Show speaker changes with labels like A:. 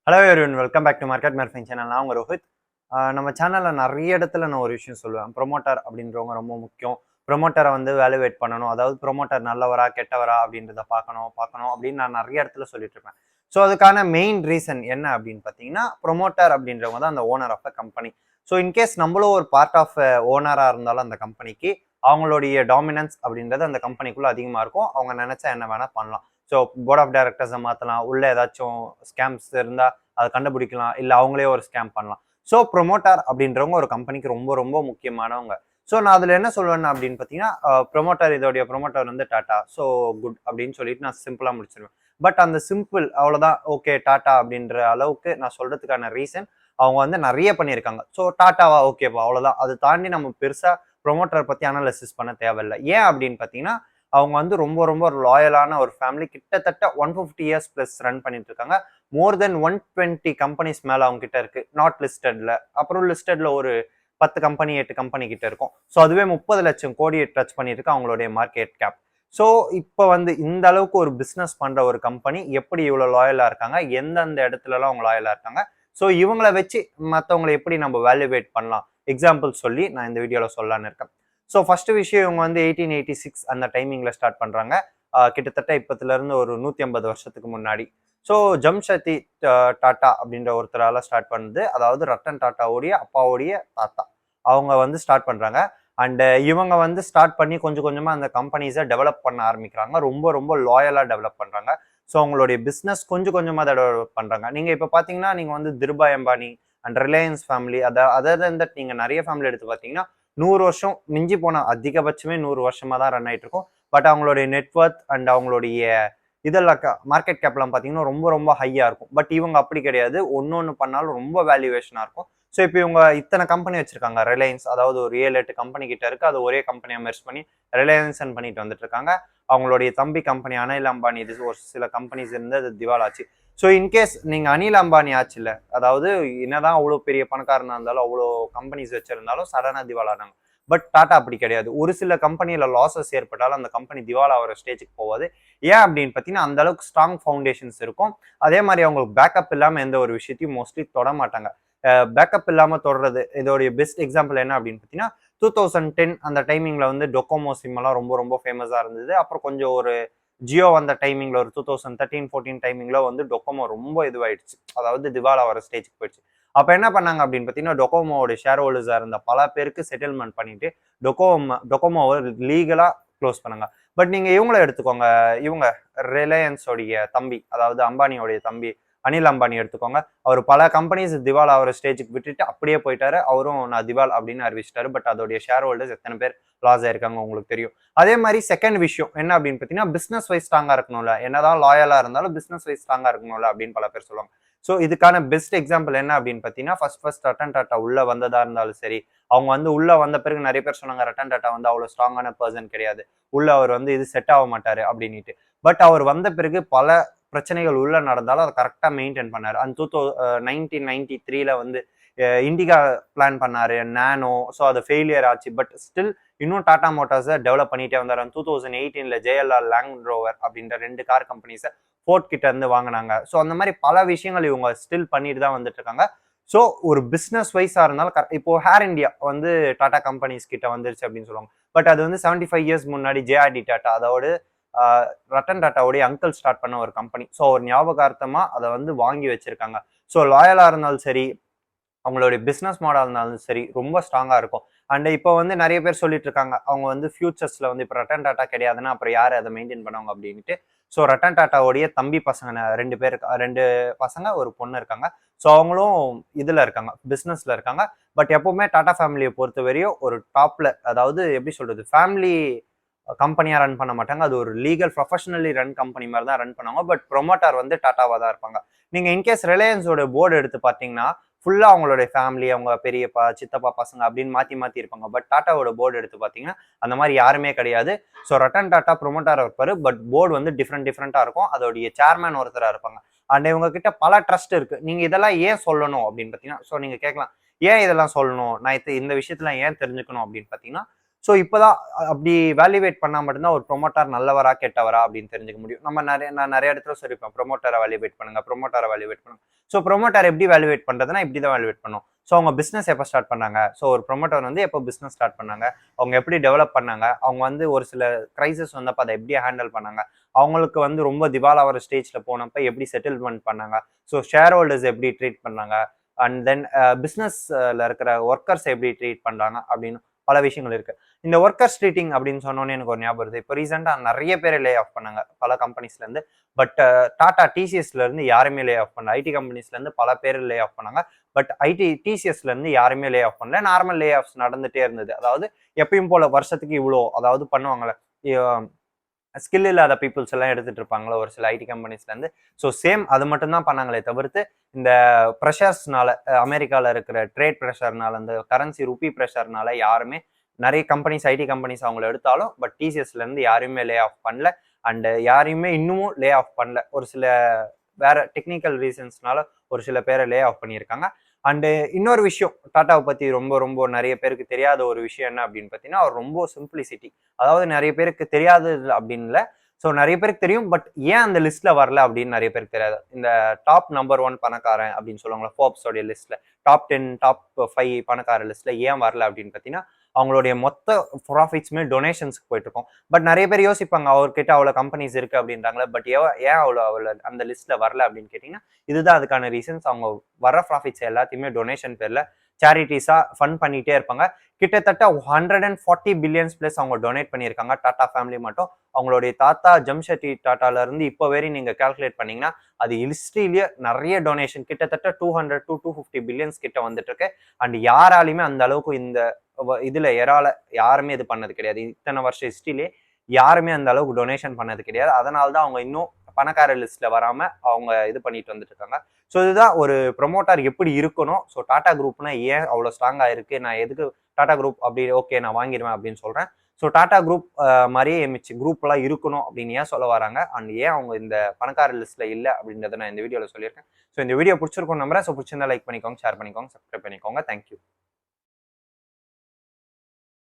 A: Hello everyone, welcome back to market morphing channel. நான் உங்க ரோஹித். நம்ம சேனலில் நிறைய இடத்துல நான் ஒரு விஷயம் சொல்லுவேன். ப்ரொமோட்டர் அப்படின்றவங்க ரொம்ப முக்கியம். ப்ரொமோட்டரை வந்து வேல்யூவேட் பண்ணணும். அதாவது ப்ரொமோட்டர் நல்லவரா கெட்டவரா அப்படின்றத பார்க்கணும் அப்படின்னு நான் நிறைய இடத்துல சொல்லிட்டு இருப்பேன். ஸோ அதுக்கான மெயின் ரீசன் என்ன அப்படின்னு பார்த்தீங்கன்னா, ப்ரொமோட்டர் அப்படின்றவங்க தான் அந்த owner of the company. So in case நம்மளும் ஒரு பார்ட் ஆஃப் ஓனராக இருந்தாலும் அந்த கம்பெனிக்கு அவங்களுடைய டாமினன்ஸ் அப்படின்றது அந்த கம்பெனிக்குள்ளே அதிகமாக இருக்கும். அவங்க நினைச்சா என்ன வேணால் பண்ணலாம். ஸோ போர்ட் ஆஃப் டைரக்டர்ஸை மாற்றலாம், உள்ள ஏதாச்சும் ஸ்கேம்ஸ் இருந்தால் அதை கண்டுபிடிக்கலாம், இல்லை அவங்களே ஒரு ஸ்கேம் பண்ணலாம். ஸோ ப்ரொமோட்டர் அப்படின்றவங்க ஒரு கம்பெனிக்கு ரொம்ப ரொம்ப முக்கியமானவங்க. ஸோ நான் அதில் என்ன சொல்வேன் அப்படின்னு பார்த்தீங்கன்னா, ப்ரொமோட்டர் இதோடைய ப்ரொமோட்டர் வந்து டாட்டா, ஸோ குட் அப்படின்னு சொல்லிட்டு நான் சிம்பிளாக முடிச்சிருவேன். பட் அந்த சிம்பிள் அவ்வளோதான், ஓகே டாட்டா அப்படின்ற அளவுக்கு நான் சொல்றதுக்கான ரீசன் அவங்க வந்து நிறைய பண்ணியிருக்காங்க. ஸோ டாட்டாவா ஓகேப்பா அவ்வளோதான், அதை தாண்டி நம்ம பெருசாக ப்ரொமோட்டர் பற்றி அனாலிசிஸ் பண்ண தேவையில்லை. ஏன் அப்படின்னு பார்த்தீங்கன்னா, அவங்க வந்து ரொம்ப ரொம்ப லாயலான ஒரு ஃபேமிலி. கிட்டத்தட்ட 150 இயர்ஸ் ப்ளஸ் ரன் பண்ணிட்டு இருக்காங்க. மோர் தென் 120 கம்பெனிஸ் மேலே அவங்க கிட்ட இருக்கு, நாட் லிஸ்டட்ல. அப்புறம் லிஸ்டட்ல ஒரு 10 கம்பெனி 8 கம்பெனி கிட்ட இருக்கும். ஸோ அதுவே 30 லட்சம் கோடியை டச் பண்ணியிருக்கு அவங்களுடைய மார்க்கெட் கேப். ஸோ இப்போ வந்து இந்த அளவுக்கு ஒரு பிஸ்னஸ் பண்ற ஒரு கம்பெனி எப்படி இவ்வளோ லாயலா இருக்காங்க, எந்தெந்த இடத்துலலாம் அவங்க லாயலா இருக்காங்க, ஸோ இவங்களை வச்சு மற்றவங்களை எப்படி நம்ம வேல்யூவேட் பண்ணலாம், எக்ஸாம்பிள் சொல்லி நான் இந்த வீடியோவில் சொல்லலான்னு இருக்கேன். ஸோ ஃபர்ஸ்ட் விஷயம், இவங்க வந்து 1886 அந்த டைமிங்ல ஸ்டார்ட் பண்றாங்க. கிட்டத்தட்ட இப்பத்துல ஒரு 150 வருஷத்துக்கு முன்னாடி. ஸோ ஜம்ஷெட்ஜி டாட்டா அப்படின்ற ஒருத்தரால ஸ்டார்ட் பண்ணுது. அதாவது ரத்தன் டாட்டாவுடைய அப்பாவுடைய தாத்தா அவங்க வந்து ஸ்டார்ட் பண்றாங்க. அண்ட் இவங்க வந்து ஸ்டார்ட் பண்ணி கொஞ்சம் கொஞ்சமா அந்த கம்பெனிஸை டெவலப் பண்ண ஆரம்பிக்கிறாங்க. ரொம்ப ரொம்ப லாயலா டெவலப் பண்றாங்க. ஸோ அவங்களுடைய பிஸ்னஸ் கொஞ்சம் கொஞ்சமா டெவலப் பண்றாங்க. நீங்க இப்ப பாத்தீங்கன்னா, நீங்க வந்து Dhirubhai Ambani and Reliance family, other than that நீங்க நிறைய ஃபேமிலி எடுத்து பாத்தீங்கன்னா 100 வருஷம் மிஞ்சி போன அதிகபட்சமே 100 வருஷமா தான் ரன் ஆயிட்டு இருக்கும். பட் அவங்களுடைய நெட்வொர்த் அண்ட் அவங்களுடைய இதெல்லாம் மார்க்கெட் கேப்லாம் பார்த்தீங்கன்னா ரொம்ப ரொம்ப ஹையா இருக்கும். பட் இவங்க அப்படி கிடையாது. ஒன்னொன்னு பண்ணாலும் ரொம்ப வேல்யூவேஷனா இருக்கும். ஸோ இப்போ இவங்க இத்தனை கம்பெனி வச்சிருக்காங்க. ரிலையன்ஸ் அதாவது ஒரு 7-8 கம்பெனி கிட்ட இருக்கு. அது ஒரே கம்பெனியா மெர்ஜ் பண்ணி ரிலையன்ஸ் பண்ணிட்டு வந்துட்டு இருக்காங்க. அவங்களுடைய தம்பி கம்பெனி அனில் அம்பானி, இது ஒரு சில கம்பெனிஸ் இருந்து அது திவாலாச்சு. ஸோ இன்கேஸ் நீங்க அனில் அம்பானி ஆச்சுல்ல, அதாவது என்னதான் அவ்வளோ பெரிய பணக்காரனா இருந்தாலும் அவ்வளோ கம்பெனிஸ் வச்சிருந்தாலும் சடனா திவாலானாங்க. பட் டாடா அப்படி கிடையாது. ஒரு சில கம்பெனியில லாசஸ் ஏற்பட்டாலும் அந்த கம்பெனி திவாலா ஆகிற ஸ்டேஜுக்கு போவாது. ஏன் அப்படின்னு பார்த்தீங்கன்னா, அந்த அளவுக்கு ஸ்ட்ராங் ஃபவுண்டேஷன்ஸ் இருக்கும். அதே மாதிரி அவங்களுக்கு பேக்கப் இல்லாமல் எந்த ஒரு விஷயத்தையும் மோஸ்ட்லி தொட மாட்டாங்க. பேக்கப் இல்லாமல் தொடர்றது இதோடைய பெஸ்ட் எக்ஸாம்பிள் என்ன அப்படின்னு பார்த்தீங்கன்னா, 2010 அந்த டைமிங்ல வந்து டொக்கோமோ சிம் எல்லாம் ரொம்ப ரொம்ப ஃபேமஸாக இருந்தது. அப்புறம் கொஞ்சம் ஒரு ஜியோ வந்த டைமிங்ல ஒரு 2013-14 டைமிங்ல வந்து டொக்கோமோ ரொம்ப இதுவாயிடுச்சு. அதாவது திவாலா வர ஸ்டேஜுக்கு போயிடுச்சு. அப்ப என்ன பண்ணாங்க அப்படின்னு பார்த்தீங்கன்னா, டொக்கோமோட ஷேர் ஹோல்டர்ஸா இருந்த பல பேருக்கு செட்டில்மெண்ட் பண்ணிட்டு டொக்கோமோவை லீகலா க்ளோஸ் பண்ணாங்க. பட் நீங்க இவங்கள எடுத்துக்கோங்க, இவங்க ரிலையன்ஸோடைய தம்பி, அதாவது அம்பானியோடைய தம்பி அனில் அம்பானி எடுத்துக்கோங்க. அவர் பல கம்பெனிஸ் திவால் ஆகிற ஸ்டேஜுக்கு விட்டுட்டு அப்படியே போயிட்டாரு. அவரும் நான் திவால் அப்படின்னு அறிவிச்சிட்டாரு. பட் அதோடைய ஷேர் ஹோல்டர்ஸ் எத்தனை பேர் லாஸ் ஆயிருக்காங்க உங்களுக்கு தெரியும். அதே மாதிரி செகண்ட் விஷயம் என்ன அப்படின்னு பார்த்தீங்கன்னா, பிசினஸ் வைஸ் ஸ்ட்ராங்கா இருக்கணும்ல. என்னதான் லாயலா இருந்தாலும் பிசினஸ் வைஸ் ஸ்ட்ராங்கா இருக்கணும்ல அப்படின்னு பல பேர் சொல்லுவாங்க. ஸோ இதுக்கான பெஸ்ட் எக்ஸாம்பிள் என்ன அப்படின்னு பார்த்தீங்கன்னா, ஃபர்ஸ்ட் ரத்தன் டாட்டா உள்ள வந்ததா இருந்தாலும் சரி, அவங்க வந்து உள்ள வந்த பிறகு நிறைய பேர் சொன்னாங்க ரத்தன் டாட்டா வந்து அவ்வளோ ஸ்ட்ராங்கான பர்சன் கிடையாது, உள்ள அவர் வந்து இது செட் ஆக மாட்டாரு அப்படின்ட்டு. பட் அவர் வந்த பிறகு பல பிரச்சனைகள் உள்ள நடந்தாலும் அதை கரெக்டாக மெயின்டைன் பண்ணாரு. அந்த 1993ல வந்து இண்டிகா பிளான் பண்ணாரு, நானோ. ஸோ அது ஃபெயிலியர் ஆச்சு. பட் ஸ்டில் இன்னும் டாடா மோட்டார்ஸை டெவலப் பண்ணிட்டே வந்தாரு. 2018ல ஜேஎல்ஆர் லேண்ட் ரோவர் அப்படின்ற 2 கார் கம்பெனிஸை ஃபோர்ட் கிட்ட இருந்து வாங்கினாங்க. ஸோ அந்த மாதிரி பல விஷயங்கள் இவங்க ஸ்டில் பண்ணிட்டு தான் வந்துட்டு இருக்காங்க. ஸோ ஒரு பிஸ்னஸ் வைஸா இருந்தாலும் இப்போ ஹேர் இந்தியா வந்து டாடா கம்பெனிஸ் கிட்ட வந்துருச்சு அப்படின்னு சொல்லுவாங்க. பட் அது வந்து 75 இயர்ஸ் முன்னாடி ஜேஆர்டி டாட்டா, அதோட ரத்தன் டாட்டாவுடைய அங்கிள் ஸ்டார்ட் பண்ண ஒரு கம்பெனி. ஸோ ஒரு ஞாபகார்த்தமா அதை வந்து வாங்கி வச்சிருக்காங்க. ஸோ லாயலா இருந்தாலும் சரி, அவங்களுடைய பிஸ்னஸ் மாடல் இருந்தாலும் சரி ரொம்ப ஸ்ட்ராங்கா இருக்கும். அண்ட் இப்போ வந்து நிறைய பேர் சொல்லிட்டு இருக்காங்க, அவங்க வந்து ஃபியூச்சர்ஸ்ல வந்து இப்போ ரத்தன் டாட்டா கிடையாதுன்னா அப்புறம் யார் அதை மெயின்டைன் பண்ணுவாங்க அப்படின்ட்டு. ஸோ ரத்தன் டாட்டாவுடைய தம்பி பசங்க 2 பேர், 2 பசங்க ஒரு பொண்ணு இருக்காங்க. ஸோ அவங்களும் இதுல இருக்காங்க, பிஸ்னஸ்ல இருக்காங்க. பட் எப்பவுமே டாடா ஃபேமிலியை பொறுத்த வரையும் ஒரு டாப்ல, அதாவது எப்படி சொல்றது, ஃபேமிலி கம்பெனியா ரன் பண்ண மாட்டாங்க. அது ஒரு லீகல் ப்ரொஃபஷனலி ரன் கம்பெனி மாதிரி தான் ரன் பண்ணுவாங்க. பட் ப்ரொமோட்டர் வந்து டாட்டாவா தான் இருப்பாங்க. நீங்க இன்கேஸ் ரிலையன்ஸோட போர்டு எடுத்து பார்த்தீங்கன்னா, ஃபுல்லா அவங்களுடைய ஃபேமிலி, அவங்க பெரியப்பா சித்தப்பா பசங்க அப்படின்னு மாத்தி மாத்தி இருப்பாங்க. பட் டாட்டாவோட போர்டு எடுத்து பார்த்தீங்கன்னா அந்த மாதிரி யாருமே கிடையாது. ஸோ ரத்தன் டாட்டா ப்ரொமோட்டரா இருப்பாரு. பட் போர்டு வந்து டிஃப்ரெண்டா இருக்கும். அதோடைய சேர்மேன் ஒருத்தரா இருப்பாங்க. அண்ட் இவங்க கிட்ட பல ட்ரஸ்ட் இருக்கு. நீங்க இதெல்லாம் ஏன் சொல்லணும் அப்படின்னு பார்த்தீங்கன்னா, ஸோ நீங்க கேட்கலாம், ஏன் இதெல்லாம் சொல்லணும், நான் இந்த விஷயத்துல ஏன் தெரிஞ்சுக்கணும் அப்படின்னு பார்த்தீங்கன்னா, ஸோ இப்போதான் அப்படி வேல்யூவேட் பண்ணால் மட்டும்தான் ஒரு ப்ரொமோட்டர் நல்லவரா கெட்டவரா அப்படின்னு தெரிஞ்சுக்க முடியும். நான் நிறைய இடத்துல சொல்லியிருப்பேன், ப்ரொமோட்டரை வேல்யூவேட் பண்ணுங்க, ப்ரொமோட்டரை வேல்யூவேட் பண்ணுங்க. ஸோ ப்ரொமோட்டர் எப்படி வேல்யூவேட் பண்ணுறதுன்னா இப்படி தான் வேல்யூவேட் பண்ணும். ஸோ அவங்க பிஸ்னஸ் எப்போ ஸ்டார்ட் பண்ணாங்க, ஸோ ஒரு ப்ரொமோட்டர் வந்து எப்போ பிஸ்னஸ் ஸ்டார்ட் பண்ணாங்க, அவங்க எப்படி டெவலப் பண்ணாங்க, அவங்க வந்து ஒரு சில கிரைசிஸ் வந்தப்போ அதை எப்படி ஹேண்டில் பண்ணாங்க, அவங்களுக்கு வந்து ரொம்ப திவாலா ஒரு ஸ்டேஜில் போனப்போ எப்படி செட்டில்மெண்ட் பண்ணாங்க, ஸோ ஷேர் ஹோல்டர்ஸ் எப்படி ட்ரீட் பண்ணாங்க, அண்ட் தென் பிஸ்னஸ்ல இருக்கிற ஒர்க்கர்ஸ் எப்படி ட்ரீட் பண்ணுறாங்க அப்படின்னு பல விஷயங்கள் இருக்கு. இந்த ஒர்க்கர்ஸ் ட்ரீட்டிங் அப்படின்னு சொன்னோன்னே எனக்கு ஒரு ஞாபகம் வருது. இப்போ ரீசெண்டாக நிறைய பேர் லே ஆஃப் பண்ணாங்க பல கம்பெனிஸ்ல இருந்து. பட் டாடா டிசிஎஸ்ல இருந்து யாருமே லே ஆஃப் பண்ணல. ஐடி கம்பெனிஸ்ல இருந்து பல பேர் லே ஆஃப் பண்ணாங்க. பட் டிசிஎஸ்ல இருந்து யாருமே லே ஆஃப் பண்ணல. நார்மல் லே ஆஃப்ஸ் நடந்துட்டே இருந்தது. அதாவது எப்பயும் போல வருஷத்துக்கு இவ்வளோ அதாவது பண்ணுவாங்கல்ல, ஸ்கில் இல்லாத பீப்புள்ஸ் எல்லாம் எடுத்துட்டு இருப்பாங்களோ ஒரு சில ஐடி கம்பெனிஸ்ல இருந்து. ஸோ சேம் அது மட்டும் தான் பண்ணாங்களே தவிர்த்து இந்த ப்ரெஷர்ஸ்னால, அமெரிக்காவில் இருக்கிற ட்ரேட் ப்ரெஷர்னால, இந்த கரன்சி ருப்பி ப்ரெஷர்னால யாருமே நிறைய கம்பெனிஸ் ஐடி கம்பெனிஸ் அவங்கள எடுத்தாலும் பட் டிசிஎஸ்ல இருந்து யாரையுமே லே ஆஃப் பண்ணல. அண்ட் யாரையுமே இன்னமும் லே ஆஃப் பண்ணல. ஒரு சில வேற டெக்னிக்கல் ரீசன்ஸ்னால ஒரு சில பேரை லே ஆஃப் பண்ணியிருக்காங்க. அண்டு இன்னொரு விஷயம் டாட்டாவை பற்றி ரொம்ப ரொம்ப நிறைய பேருக்கு தெரியாத ஒரு விஷயம் என்ன அப்படின்னு பார்த்தீங்கன்னா, அவர் ரொம்ப சிம்பிளிசிட்டி. அதாவது நிறைய பேருக்கு தெரியாது அப்படின்னு. ஸோ நிறைய பேருக்கு தெரியும், பட் ஏன் அந்த லிஸ்ட்ல வரல அப்படின்னு நிறைய பேருக்கு தெரியாது. இந்த டாப் நம்பர் 1 பணக்காரன் அப்படின்னு சொல்லுவாங்களா, ஃபோர்ப்ஸோடைய லிஸ்ட்ல டாப் 10 டாப் 5 பணக்கார லிஸ்ட்ல ஏன் வரல அப்படின்னு பார்த்தீங்கன்னா, அவங்களுடைய மொத்த ப்ராஃபிட்ஸுமே டொனேஷன்ஸ்க்கு போயிட்டு இருக்கும். பட் நிறைய பேர் யோசிப்பாங்க, அவர்கிட்ட அவ்வளோ கம்பெனிஸ் இருக்கு அப்படின்றாங்களே, பட் ஏன் அவ்வளோ அந்த லிஸ்ட்ல வரல அப்படின்னு கேட்டிங்கன்னா, இதுதான் அதுக்கான ரீசன்ஸ். அவங்க வர ப்ராஃபிட்ஸ் எல்லாத்தையுமே டொனேஷன் பேர்ல சேரிட்டிஸா ஃபண்ட் பண்ணிட்டே இருப்பாங்க. கிட்டத்தட்ட 140 பில்லியன்ஸ் பிளஸ் அவங்க டொனேட் பண்ணியிருக்காங்க டாடா ஃபேமிலி மட்டும். அவங்களுடைய தாத்தா ஜம்ஷெட்டி டாட்டால இருந்து இப்போ வரை நீங்க கால்குலேட் பண்ணீங்கன்னா அது ஹிஸ்டரியிலேயே நிறைய டொனேஷன் கிட்டத்தட்ட 200 to 250 பில்லியன்ஸ் கிட்ட வந்துட்டு இருக்கு. அண்ட் யாராலையுமே அந்த அளவுக்கு இந்த இதுல யாருமே இது பண்ணது கிடையாது. இத்தனை வருஷம் ஹிஸ்டரியிலே யாருமே அந்த அளவுக்கு டொனேஷன் பண்ணது கிடையாது. அதனால தான் அவங்க இன்னும் பணக்கார லிஸ்ட்ல வராம அவங்க இது பண்ணிட்டு வந்துட்டு இருக்காங்க. ஸோ இதுதான் ஒரு ப்ரொமோட்டர் எப்படி இருக்கணும். ஸோ டாடா குரூப்னா ஏன் அவ்வளோ ஸ்ட்ராங்கா இருக்கு, நான் எதுக்கு டாடா குரூப் அப்படி ஓகே நான் வாங்கிடுவேன் அப்படின்னு சொல்றேன். ஸோ டாடா குரூப் மாதிரியே மிச்ச குரூப் எல்லாம் இருக்கணும் அப்படின்னு ஏன் சொல்ல வராங்க, அண்ட் ஏன் அவங்க இந்த பணக்கார லிஸ்ட்ல இல்லை அப்படின்றத நான் இந்த வீடியோல சொல்லியிருக்கேன். ஸோ இந்த வீடியோ பிடிச்சிருக்கும் நம்புறேன். ஸோ பிடிச்சிருந்தா லைக் பண்ணிக்கோங்க, ஷேர் பண்ணிக்கோங்க, சப்ஸ்கிரைப் பண்ணிக்கோங்க. தேங்க்யூ.